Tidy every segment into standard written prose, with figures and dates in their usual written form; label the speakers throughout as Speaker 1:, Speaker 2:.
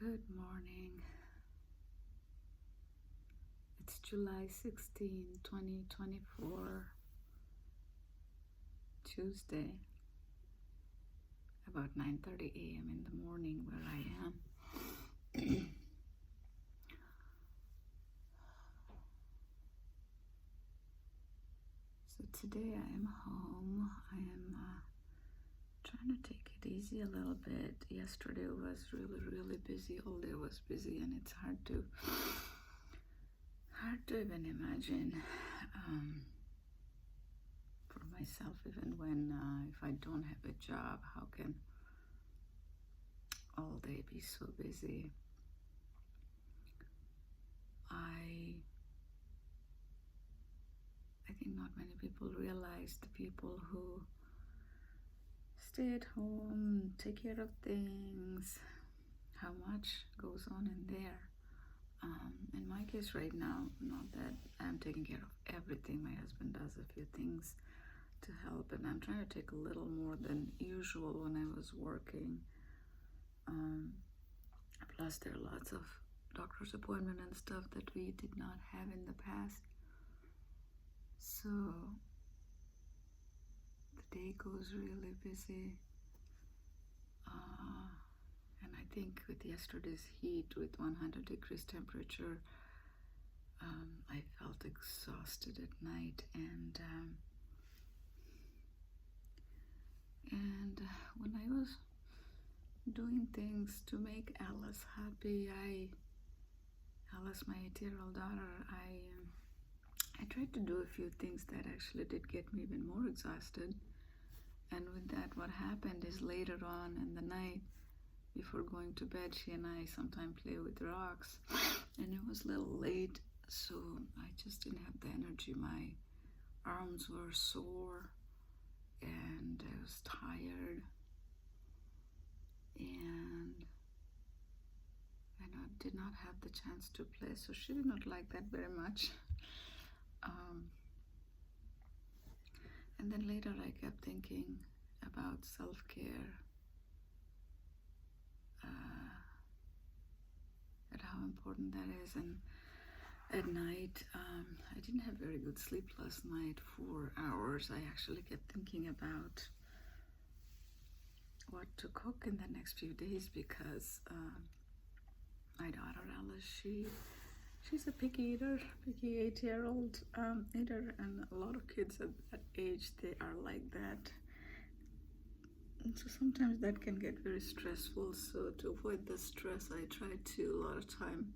Speaker 1: Good morning. It's July 16, 2024, Tuesday, about 9:30 a.m. in the morning where I am. So today I am home. I am trying to take it easy a little bit. Yesterday was really busy. All day was busy, and it's hard to even imagine for myself, even when if I don't have a job, how can all day be so busy? I think not many people realize the people who stay at home, take care of things, how much goes on in there. In my case right now, not that I'm taking care of everything. My husband does a few things to help, and I'm trying to take a little more than usual when I was working. Plus there are lots of doctor's appointment and stuff that we did not have in the past. So the day goes really busy. And I think with yesterday's heat, with 100 degrees temperature, I felt exhausted at night. And when I was doing things to make Alice happy, Alice, my 8-year-old daughter, I tried to do a few things that actually did get me even more exhausted. And with that, what happened is later on in the night, before going to bed, she and I sometimes play with rocks, and it was a little late, so I just didn't have the energy. My arms were sore, and I was tired, and I did not have the chance to play, so she did not like that very much. And then later I kept thinking about self-care, and how important that is. And at night, I didn't have very good sleep last night, 4 hours. I actually kept thinking about what to cook in the next few days because my daughter Alice, she's a picky 8-year-old eater, and a lot of kids at that age, they are like that. And so sometimes that can get very stressful. So to avoid the stress, I try to, a lot of time,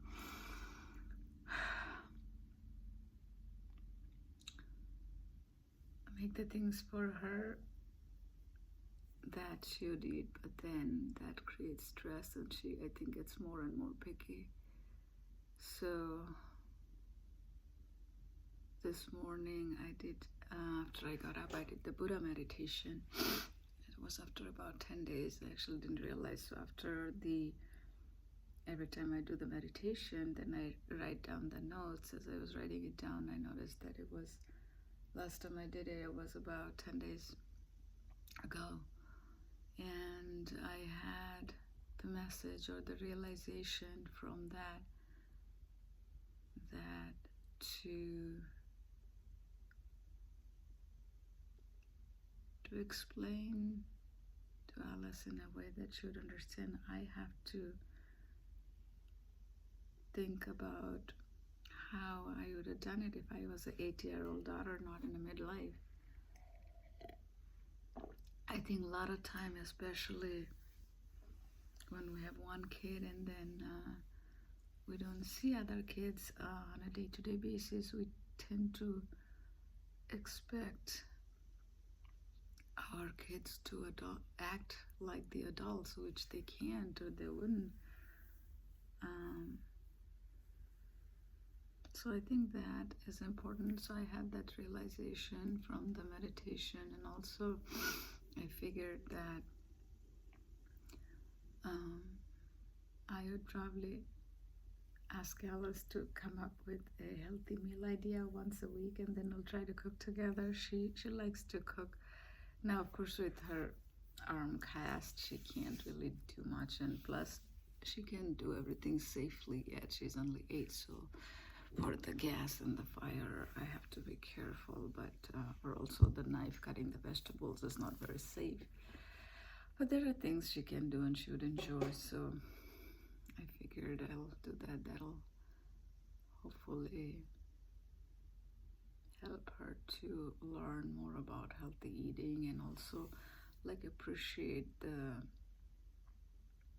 Speaker 1: make the things for her that she would eat, but then that creates stress, and she, I think, gets more and more picky. So this morning I did, after I got up, I did the Buddha meditation. It was after about 10 days. I actually didn't realize. So every time I do the meditation, then I write down the notes. As I was writing it down, I noticed that it was, last time I did it, it was about 10 days ago. And I had the message or the realization from that to explain to Alice in a way that she would understand, I have to think about how I would have done it if I was an 8-year-old daughter, not in a midlife. I think a lot of time, especially when we have one kid and then we don't see other kids on a day-to-day basis, we tend to expect our kids to act like the adults, which they can't or they wouldn't. So I think that is important. So I had that realization from the meditation, and also I figured that I would probably ask Alice to come up with a healthy meal idea once a week, and then we'll try to cook together. She likes to cook. Now, of course, with her arm cast, she can't really do much, and plus she can't do everything safely yet. She's only 8, so for the gas and the fire, I have to be careful. But or also the knife cutting the vegetables is not very safe. But there are things she can do and she would enjoy. So I figured I'll do that. That'll hopefully help her to learn more about healthy eating and also like appreciate the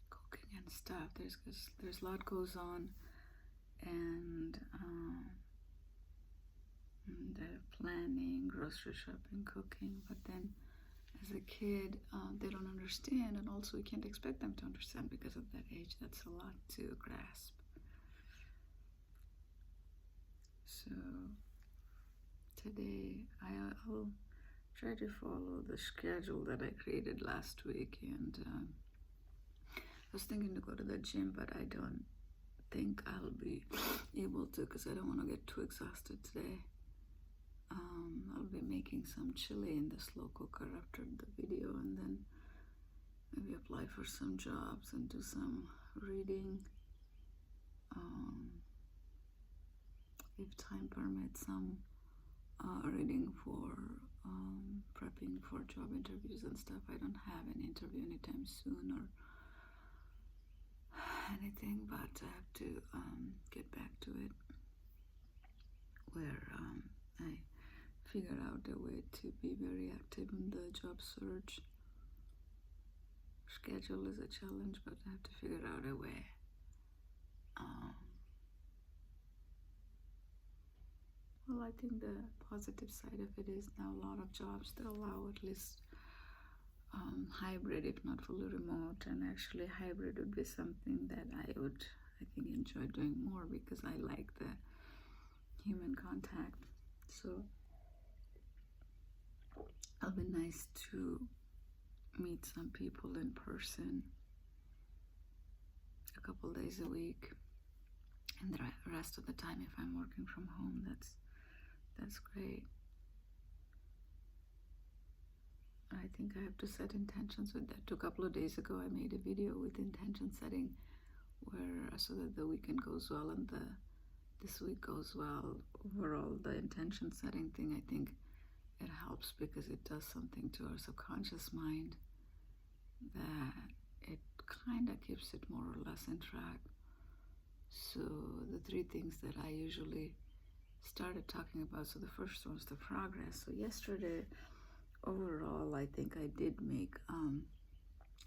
Speaker 1: cooking and stuff. There's a lot goes on, and the planning, grocery shopping, cooking. But then as a kid, they don't understand, and also we can't expect them to understand because of that age. That's a lot to grasp. So today I'll try to follow the schedule that I created last week, and I was thinking to go to the gym, but I don't think I'll be able to because I don't want to get too exhausted today. I'll be making some chili in the slow cooker after the video, and then maybe apply for some jobs and do some reading. If time permits, some reading for prepping for job interviews and stuff. I don't have an interview anytime soon or anything, but I have to get back to it where I figure out a way to be very active in the job search. Schedule is a challenge, but I have to figure out a way. Well, I think the positive side of it is now a lot of jobs that allow at least hybrid, if not fully remote, and actually hybrid would be something that I think, enjoy doing more because I like the human contact. So it'll be nice to meet some people in person a couple days a week, and the rest of the time, if I'm working from home, that's great. I think I have to set intentions with that. A couple of days ago, I made a video with intention setting, where so that the weekend goes well and this week goes well. Overall, the intention setting thing, I think it helps because it does something to our subconscious mind that it kind of keeps it more or less in track. So the 3 things that I usually started talking about. So the first one was the progress. So yesterday, overall, I think I did make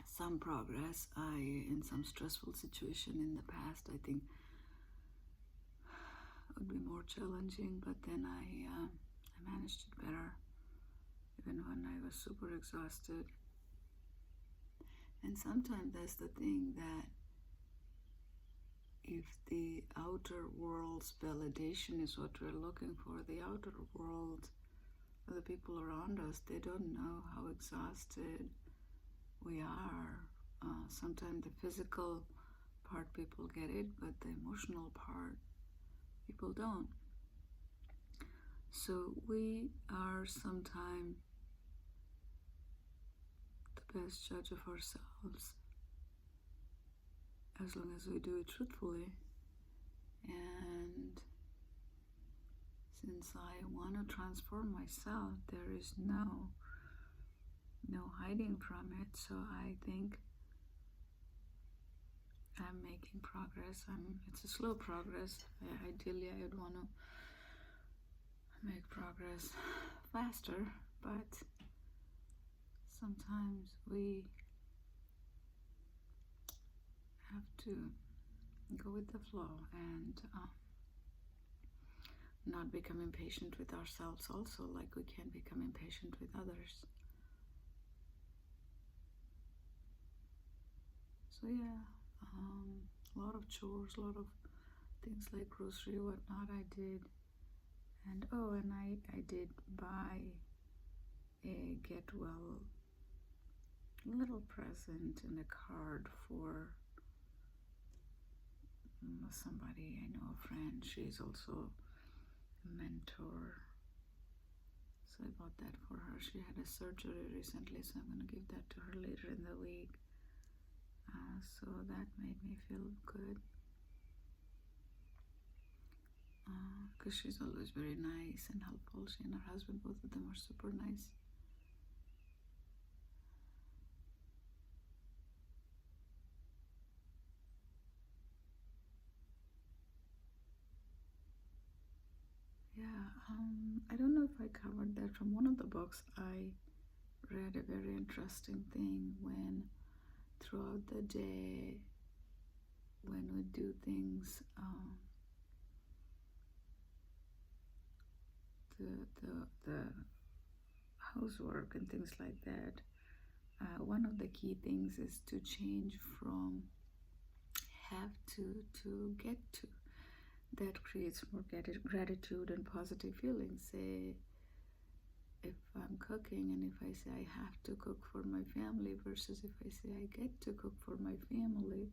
Speaker 1: some progress. In some stressful situation in the past, I think would be more challenging, but then I managed it better, even when I was super exhausted. And sometimes that's the thing, that if the outer world's validation is what we're looking for, the outer world, or the people around us, they don't know how exhausted we are. Sometimes the physical part people get it, but the emotional part people don't. So we are sometimes the best judge of ourselves as long as we do it truthfully. And since I want to transform myself, there is no hiding from it. So I think I'm making progress. It's a slow progress. Ideally, I would want to make progress faster, but sometimes we have to go with the flow and not become impatient with ourselves also, like we can become impatient with others. So yeah, a lot of chores, a lot of things like grocery, whatnot I did. And I did buy a get well little present and a card for somebody I know, a friend. She's also a mentor. So I bought that for her. She had a surgery recently, so I'm going to give that to her later in the week. So that made me feel good. Because she's always very nice and helpful. She and her husband, both of them are super nice. Yeah, I don't know if I covered that. From one of the books, I read a very interesting thing when throughout the day, when we do things, the housework and things like that, one of the key things is to change from have to get to. That creates more gratitude and positive feelings. Say, if I'm cooking and if I say I have to cook for my family versus if I say I get to cook for my family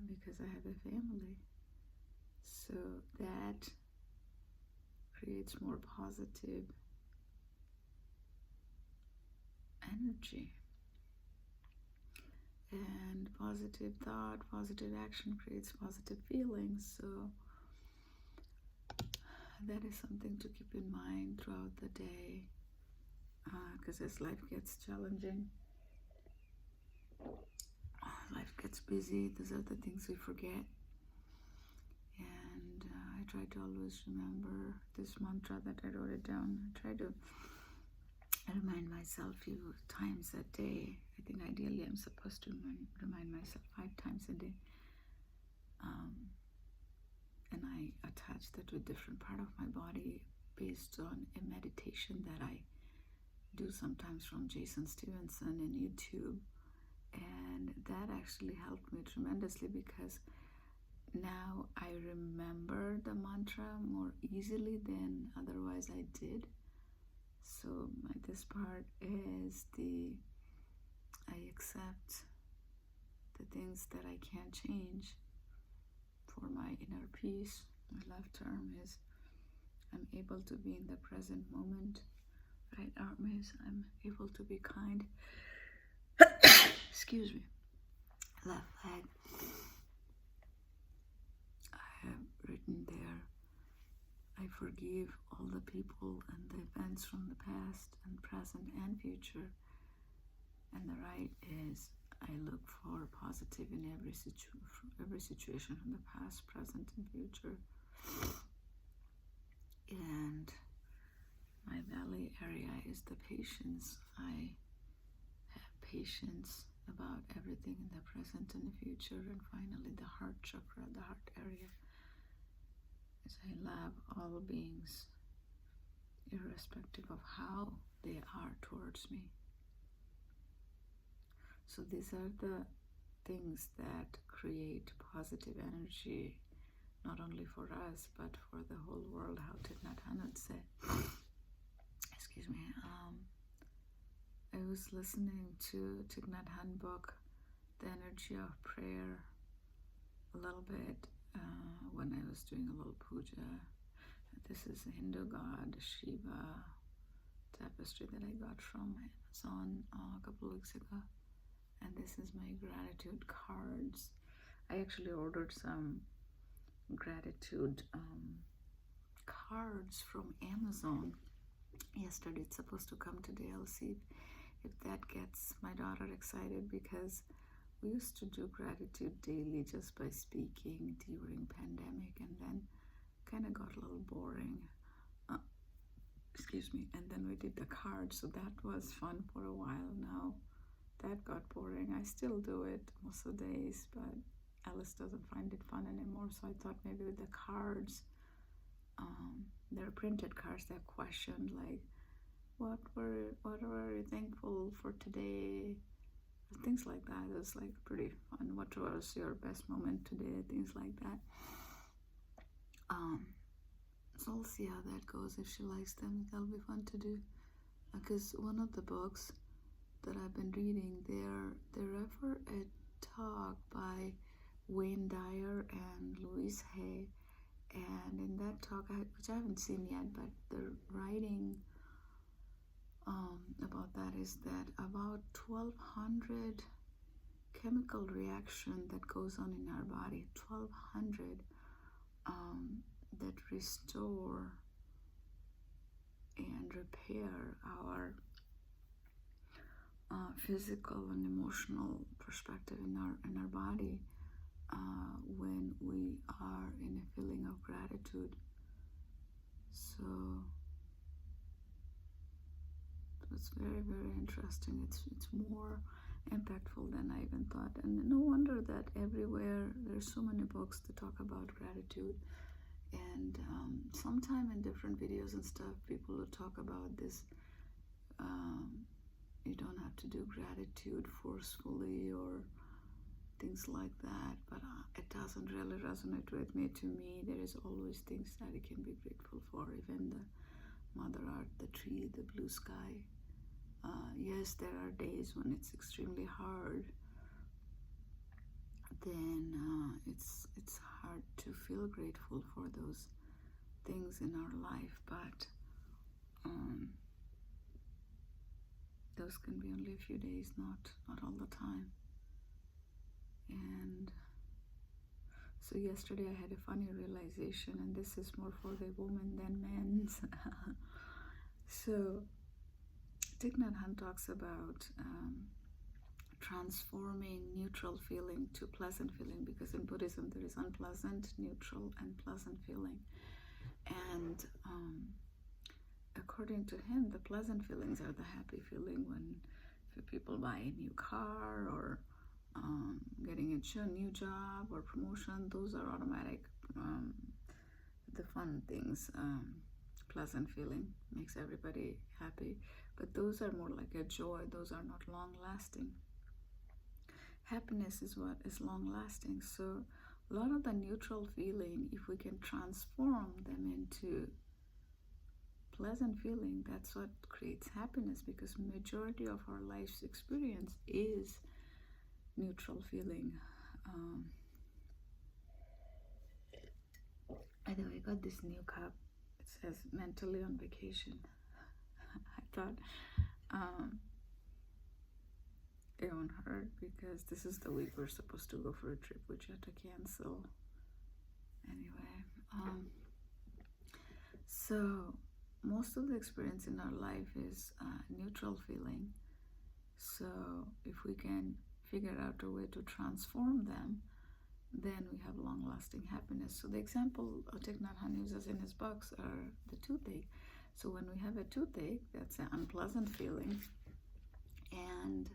Speaker 1: because I have a family. So that creates more positive energy. And positive thought, positive action creates positive feelings. So that is something to keep in mind throughout the day, because as life gets challenging, life gets busy, those are the things we forget. And I try to always remember this mantra that I wrote it down. I try to remind myself a few times a day. I think ideally I'm supposed to remind myself 5 times a day. And I attach that to a different part of my body based on a meditation that I do sometimes from Jason Stevenson in YouTube. And that actually helped me tremendously because now I remember the mantra more easily than otherwise I did. So this part is I accept the things that I can't change for my inner peace. My left term is I'm able to be in the present moment. Right arm is I'm able to be kind. Excuse me. Left leg, I have written there, I forgive all the people and the events from the past and present and future. And the right is I look for positive in every situation from the past, present, and future. And my belly area is the patience. I have patience about everything in the present and the future. And finally, the heart chakra, the heart area, is I love all beings, irrespective of how they are towards me. So these are the things that create positive energy, not only for us, but for the whole world, how Thich Nhat Hanh would say. Excuse me. I was listening to Thich Nhat Hanh book, The Energy of Prayer, a little bit when I was doing a little puja. This is a Hindu god, Shiva tapestry that I got from Amazon a couple of weeks ago. And this is my gratitude cards. I actually ordered some gratitude cards from Amazon yesterday. It's supposed to come today. I'll see if that gets my daughter excited, because we used to do gratitude daily just by speaking during pandemic, and then kind of got a little boring. Excuse me. And then we did the cards, so that was fun for a while. Now that got boring. I still do it most of the days, but Alice doesn't find it fun anymore. So I thought maybe with the cards, they're printed cards that questioned like, what were you thankful for today? Things like that. It was like pretty fun. What was your best moment today? Things like that. So I'll see how that goes. If she likes them, that'll be fun to do. Because one of the books that I've been reading, they refer a talk by Wayne Dyer and Louise Hay, and in that talk, which I haven't seen yet, but the writing about that is that about 1200 chemical reaction that goes on in our body, 1200, that restore and repair our physical and emotional perspective in our body when we are in a feeling of gratitude. So it's very, very interesting. It's more impactful than I even thought. And no wonder that everywhere there's so many books to talk about gratitude. And sometime in different videos and stuff, people will talk about this. You don't have to do gratitude forcefully or things like that, but it doesn't really resonate with me. To me, there is always things that you can be grateful for, even the Mother Earth, the tree, the blue sky. Yes, there are days when it's extremely hard. Then it's hard to feel grateful for those things in our life, but those can be only a few days, not all the time. And so yesterday I had a funny realization, and this is more for the woman than men's. So Thich Nhat Hanh talks about transforming neutral feeling to pleasant feeling, because in Buddhism there is unpleasant, neutral, and pleasant feeling. And according to him, the pleasant feelings are the happy feeling when people buy a new car or getting a new job or promotion. Those are automatic, the fun things. Pleasant feeling makes everybody happy, but those are more like a joy. Those are not long lasting. Happiness is what is long lasting. So a lot of the neutral feeling, if we can transform them into pleasant feeling, that's what creates happiness, because majority of our life's experience is neutral feeling. By the way, I got this new cup. It says mentally on vacation. I thought it won't hurt, because this is the week we're supposed to go for a trip, which I had to cancel. Anyway, so most of the experience in our life is neutral feeling. So if we can figure out a way to transform them, then we have long-lasting happiness. So the example Thich Nhat Hanh uses in his books are the toothache. So when we have a toothache, that's an unpleasant feeling, and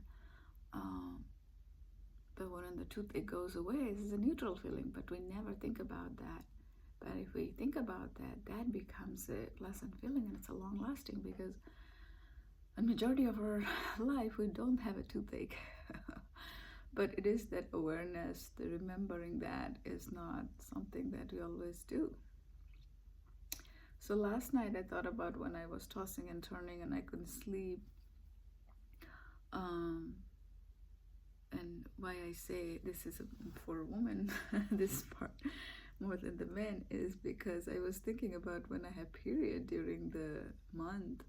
Speaker 1: but when the toothache goes away, this is a neutral feeling, but we never think about that. But if we think about that, that becomes a pleasant feeling, and it's a long-lasting, because the majority of our life we don't have a toothache. But it is that awareness, the remembering that is not something that we always do. So last night I thought about when I was tossing and turning and I couldn't sleep. And why I say this is for a woman, this part, more than the men, is because I was thinking about when I have period during the month,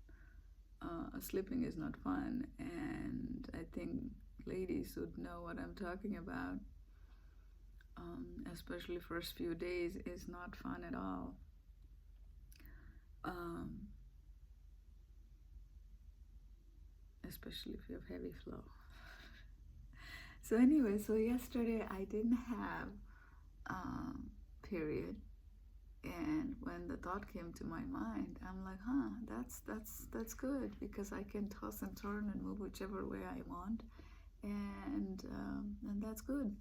Speaker 1: sleeping is not fun. And I think ladies would know what I'm talking about. Especially first few days is not fun at all. Especially if you have heavy flow. So anyway, so yesterday I didn't have period, and when the thought came to my mind, I'm like, that's good, because I can toss and turn and move whichever way I want, and that's good.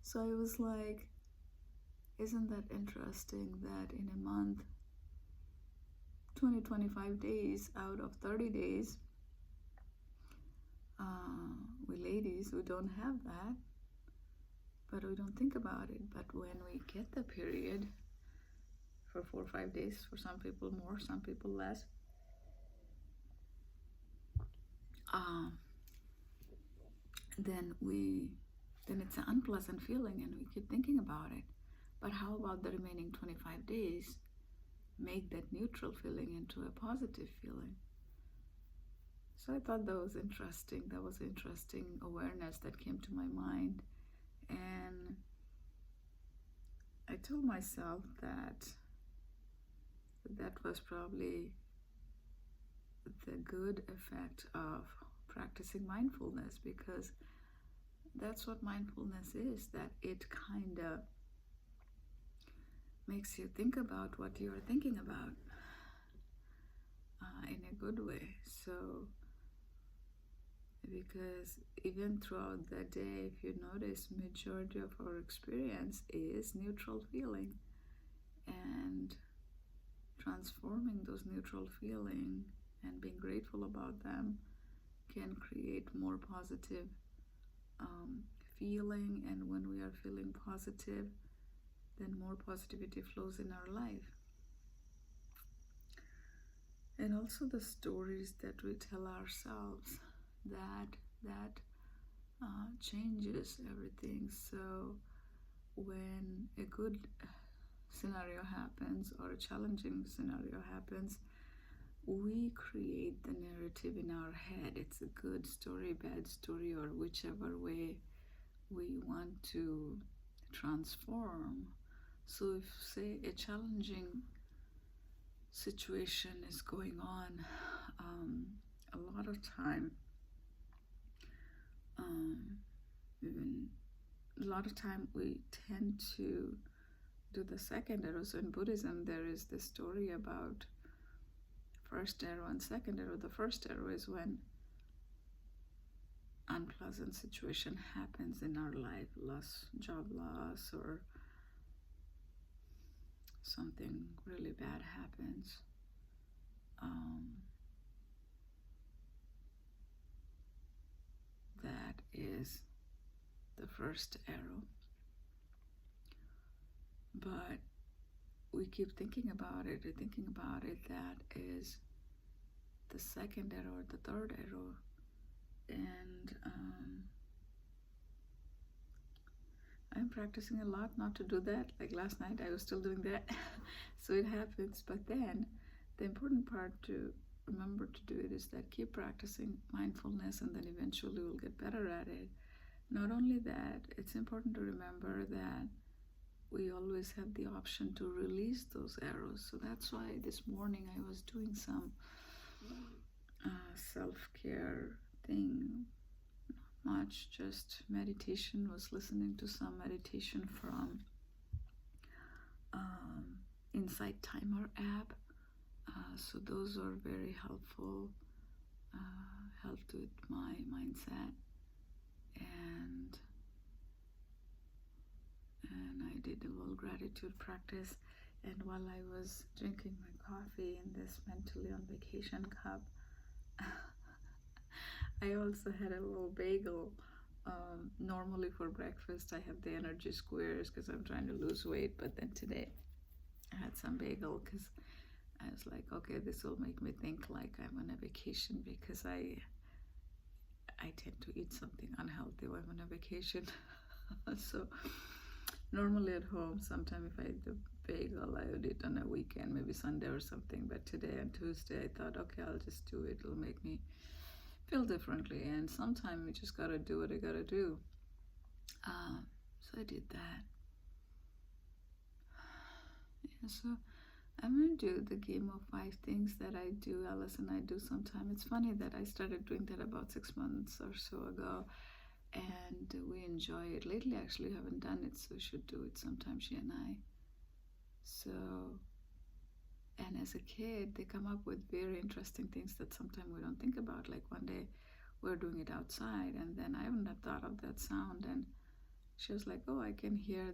Speaker 1: So I was like, isn't that interesting that in a month, 25 days out of 30 days, we ladies, we don't have that, but we don't think about it. But when we get the period for 4 or 5 days, for some people more, some people less, then it's an unpleasant feeling, and we keep thinking about it. But how about the remaining 25 days? Make that neutral feeling into a positive feeling. So I thought that was interesting. That was interesting awareness that came to my mind. And I told myself that that was probably the good effect of practicing mindfulness, because that's what mindfulness is, that it kind of makes you think about what you're thinking about in a good way. So, because even throughout the day, if you notice, majority of our experience is neutral feeling, and transforming those neutral feeling and being grateful about them can create more positive feeling. And when we are feeling positive, then more positivity flows in our life. And also the stories that we tell ourselves, that changes everything. So when a good scenario happens or a challenging scenario happens, we create the narrative in our head. It's a good story, bad story, or whichever way we want to transform. So if, say, a challenging situation is going on, a lot of time, even a lot of time we tend to do the second arrow. So in Buddhism, there is this story about first arrow and second arrow. The first arrow is when unpleasant situation happens in our life, job loss, or something really bad happens. That is the first arrow. But we keep thinking about it, that is the second arrow or the third arrow. And I'm practicing a lot not to do that. Like last night, I was still doing that. So it happens. But then the important part to remember to do it is that keep practicing mindfulness, and then eventually we'll get better at it. Not only that, it's important to remember that we always have the option to release those arrows. So that's why this morning I was doing some self-care thing. Not much, just meditation. Was listening to some meditation from Insight Timer app. So those are very helpful, helped with my mindset. And I did a little gratitude practice. And while I was drinking my coffee in this mentally on vacation cup, I also had a little bagel. Normally for breakfast I have the energy squares because I'm trying to lose weight, but then today I had some bagel because I was like, okay, this will make me think like I'm on a vacation, because I tend to eat something unhealthy when I'm on a vacation. So normally at home, sometime if I eat the bagel, I would eat on a weekend, maybe Sunday or something. But today on Tuesday, I thought, okay, I'll just do it. It'll make me feel differently. And sometimes you just gotta do what I gotta do. So I did that. Yeah, so I'm gonna do the game of 5 things that I do, Alice and I do sometime. It's funny that I started doing that about 6 months or so ago, and we enjoy it. Lately, actually, we haven't done it, so we should do it sometime, she and I. So, and as a kid, they come up with very interesting things that sometimes we don't think about. Like one day, we're doing it outside, and then I wouldn't have thought of that sound, and she was like, oh, I can hear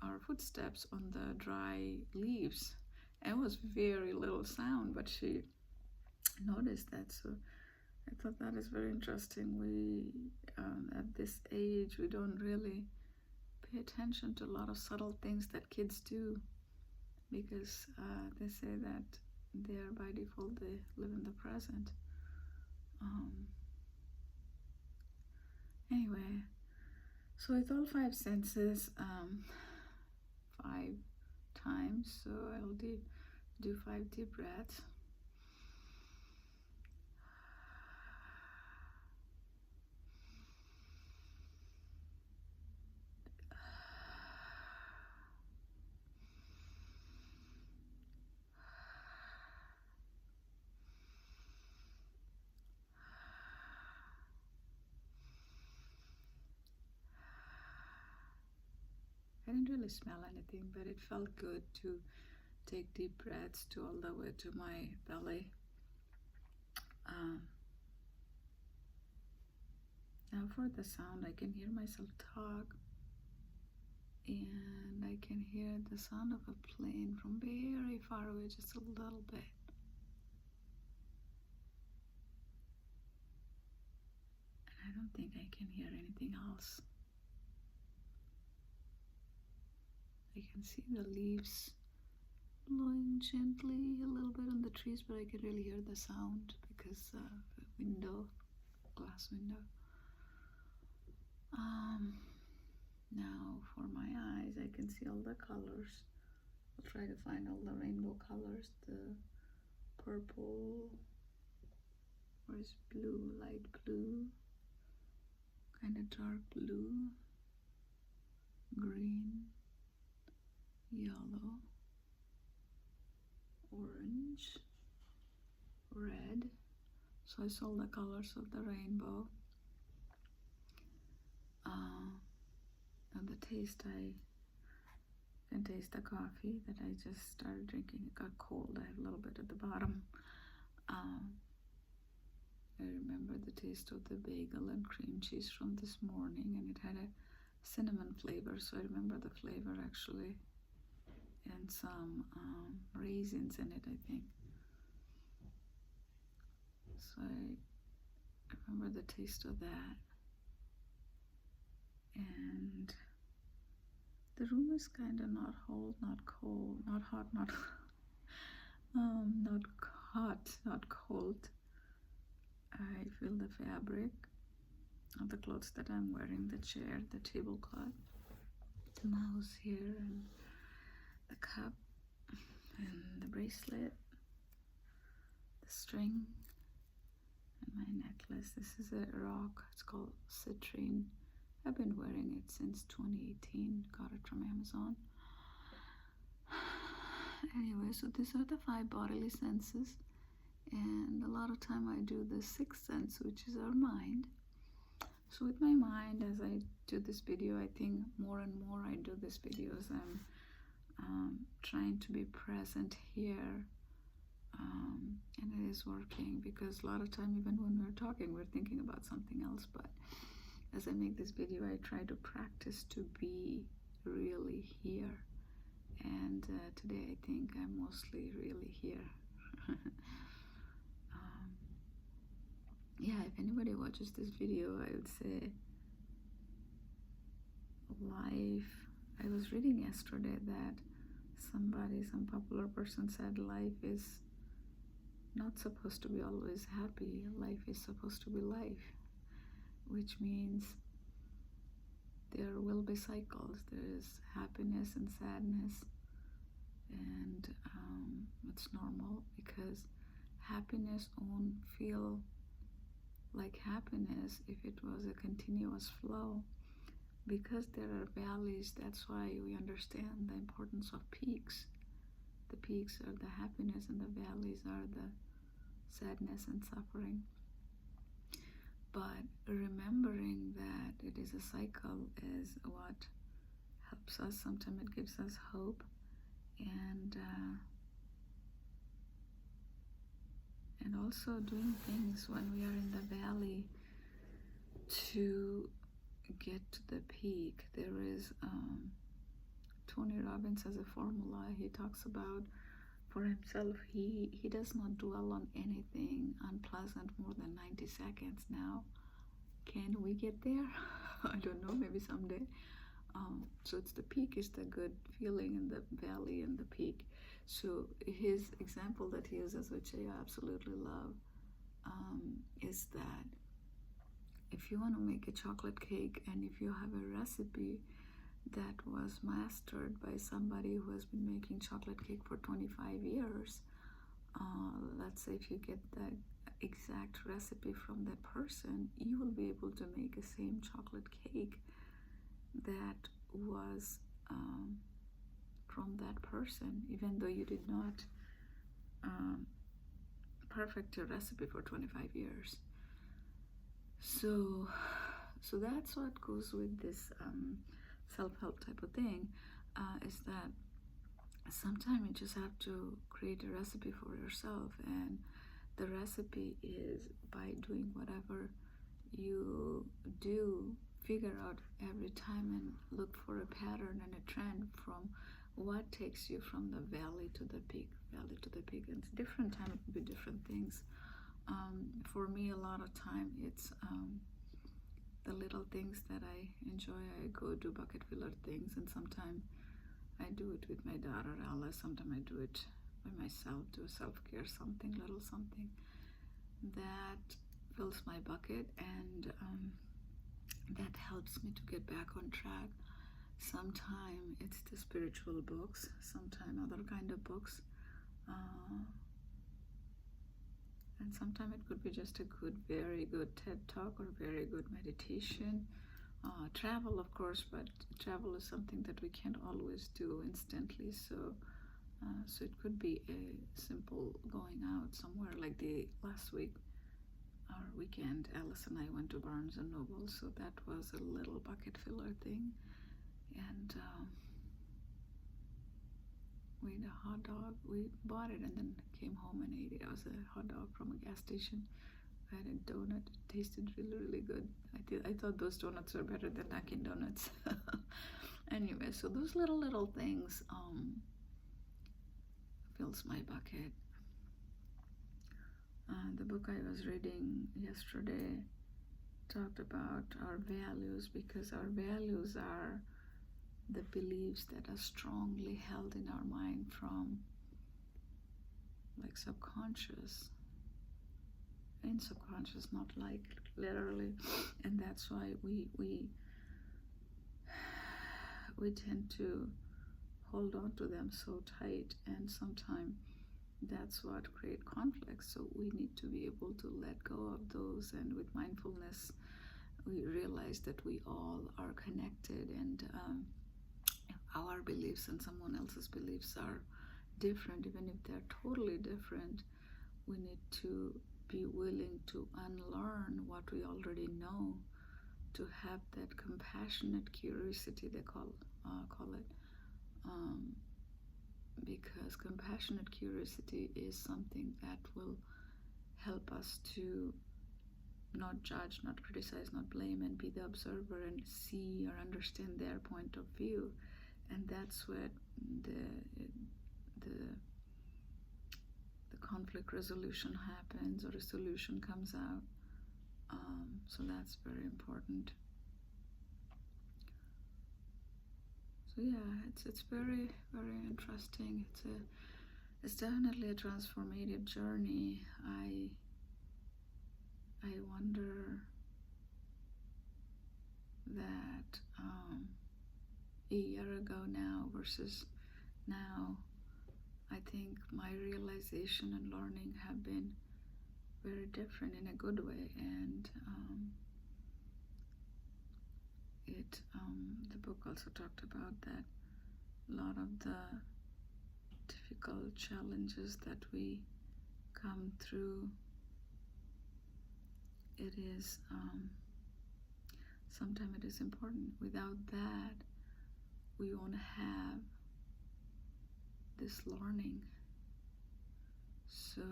Speaker 1: our footsteps on the dry leaves. And it was very little sound, but she noticed that. So I thought that is very interesting. We, at this age, we don't really pay attention to a lot of subtle things that kids do, because they say that they are by default, they live in the present. Anyway, so with all 5 senses, 5 times, so I'll do 5 deep breaths. I didn't really smell anything, but it felt good to take deep breaths to all the way to my belly. Now for the sound, I can hear myself talk, and I can hear the sound of a plane from very far away, just a little bit. And I don't think I can hear anything else. I can see the leaves blowing gently a little bit on the trees, but I can really hear the sound because of the glass window. Now for my eyes, I can see all the colors. I'll try to find all the rainbow colors. The purple, or is blue, light blue, kind of dark blue, green, yellow, orange, red. So I saw the colors of the rainbow. And the taste, I can taste the coffee that I just started drinking. It got cold. I have a little bit at the bottom. I remember the taste of the bagel and cream cheese from this morning, and it had a cinnamon flavor, so I remember the flavor actually, and some raisins in it, I think. So I remember the taste of that. And the room is kind of not cold, not cold, not hot, not not hot, not cold. I feel the fabric of the clothes that I'm wearing, the chair, the tablecloth, the mouse here, and the cup, and the bracelet, the string, and my necklace. This is a rock. It's called citrine. I've been wearing it since 2018. Got it from Amazon. Anyway, so these are the 5 bodily senses, and a lot of time I do the 6th sense, which is our mind. So with my mind, as I do this video, I think more and more I do this video as I'm trying to be present here, and it is working, because a lot of time, even when we're talking, we're thinking about something else. But as I make this video, I try to practice to be really here. And today I think I'm mostly really here. Yeah, if anybody watches this video, I would say life. I was reading yesterday that some popular person said life is not supposed to be always happy. Life is supposed to be life, which means there will be cycles. There is happiness and sadness, and it's normal, because happiness won't feel like happiness if it was a continuous flow, because there are valleys. That's why we understand the importance of peaks. The peaks are the happiness, and the valleys are the sadness and suffering. But remembering that it is a cycle is what helps us. Sometimes it gives us hope, and also doing things when we are in the valley to get to the peak. There is Tony Robbins has a formula. He talks about, for himself, he does not dwell on anything unpleasant more than 90 seconds. Now, can we get there? I don't know, maybe someday. So it's the peak is the good feeling, and the valley and the peak. So his example that he uses, which I absolutely love, is that if you want to make a chocolate cake, and if you have a recipe that was mastered by somebody who has been making chocolate cake for 25 years, let's say if you get the exact recipe from that person, you will be able to make a same chocolate cake that was from that person, even though you did not perfect your recipe for 25 years. So that's what goes with this self-help type of thing, is that sometimes you just have to create a recipe for yourself, and the recipe is by doing whatever you do, figure out every time and look for a pattern and a trend from what takes you from the valley to the peak, and different time it will be different things. For me, a lot of time it's the little things that I enjoy. I go do bucket filler things, and sometimes I do it with my daughter Alice. Sometimes I do it by myself, do self-care, something, little something that fills my bucket, and that helps me to get back on track. Sometimes it's the spiritual books, sometimes other kind of books, and sometimes it could be just a very good TED talk or very good meditation. Travel, of course, but travel is something that we can't always do instantly. So it could be a simple going out somewhere. Like the last week, our weekend, Alice and I went to Barnes and Noble, so that was a little bucket filler thing. And we ate a hot dog. We bought it and then came home and ate it. It was a hot dog from a gas station. I had a donut. It tasted really good. I thought those donuts were better than Dunkin' Donuts. Anyway, so those little things fills my bucket. The book I was reading yesterday talked about our values, because our values are the beliefs that are strongly held in our mind from like subconscious and subconscious, not like literally, and that's why we tend to hold on to them so tight, and sometimes that's what create conflicts. So we need to be able to let go of those, and with mindfulness we realize that we all are connected, and if our beliefs and someone else's beliefs are different, even if they're totally different, we need to be willing to unlearn what we already know, to have that compassionate curiosity, they call it, because compassionate curiosity is something that will help us to not judge, not criticize, not blame, and be the observer and see or understand their point of view. And that's where the conflict resolution happens, or a solution comes out. So that's very important. So yeah, it's very interesting. It's definitely a transformative journey. I wonder that a year ago now versus now, I think my realization and learning have been very different in a good way, and the book also talked about that a lot of the difficult challenges that we come through, it is sometimes it is important. Without that, we won't have this learning. So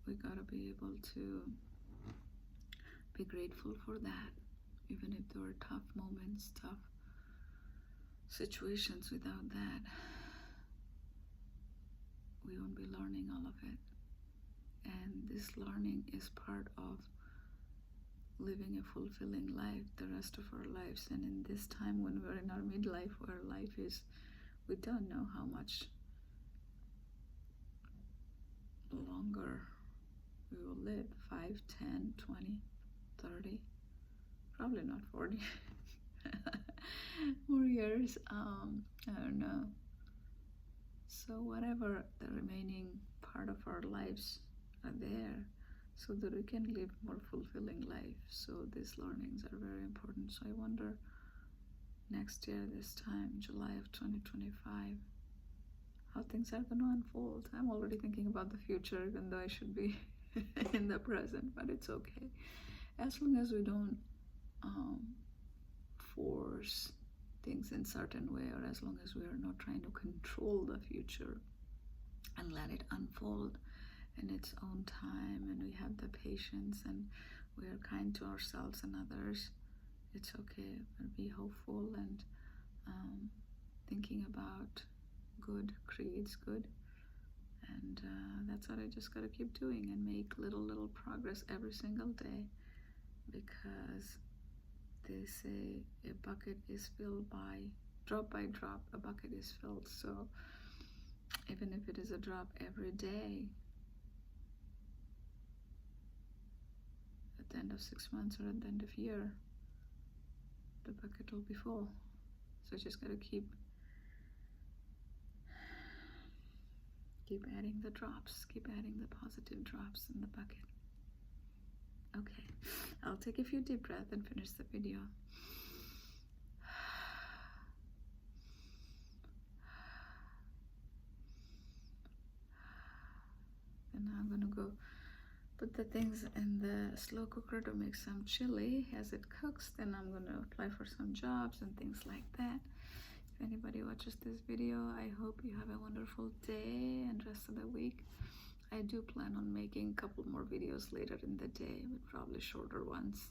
Speaker 1: we gotta be able to be grateful for that, even if there are tough moments, tough situations. Without that, we won't be learning all of it. And this learning is part of living a fulfilling life the rest of our lives. And in this time when we're in our midlife, where life is, we don't know how much longer we will live, 5, 10, 20, 30, probably not 40 more years. I don't know. So whatever the remaining part of our lives are there, so that we can live more fulfilling life. So these learnings are very important. So I wonder next year, this time, July of 2025, how things are going to unfold. I'm already thinking about the future, even though I should be in the present, but it's okay. As long as we don't force things in certain way, or as long as we are not trying to control the future and let it unfold in its own time, and we have the patience and we are kind to ourselves and others, it's okay. But be hopeful, and thinking about good creates good, and that's what I just gotta keep doing and make little progress every single day, because they say a bucket is filled by drop, a bucket is filled. So even if it is a drop every day, at the end of 6 months or at the end of year, the bucket will be full. So just gotta keep adding the drops, keep adding the positive drops in the bucket. Okay, I'll take a few deep breaths and finish the video. And now I'm gonna go put the things in the slow cooker to make some chili. As it cooks, then I'm gonna apply for some jobs and things like that. If anybody watches this video, I hope you have a wonderful day and rest of the week. I do plan on making a couple more videos later in the day, but probably shorter ones.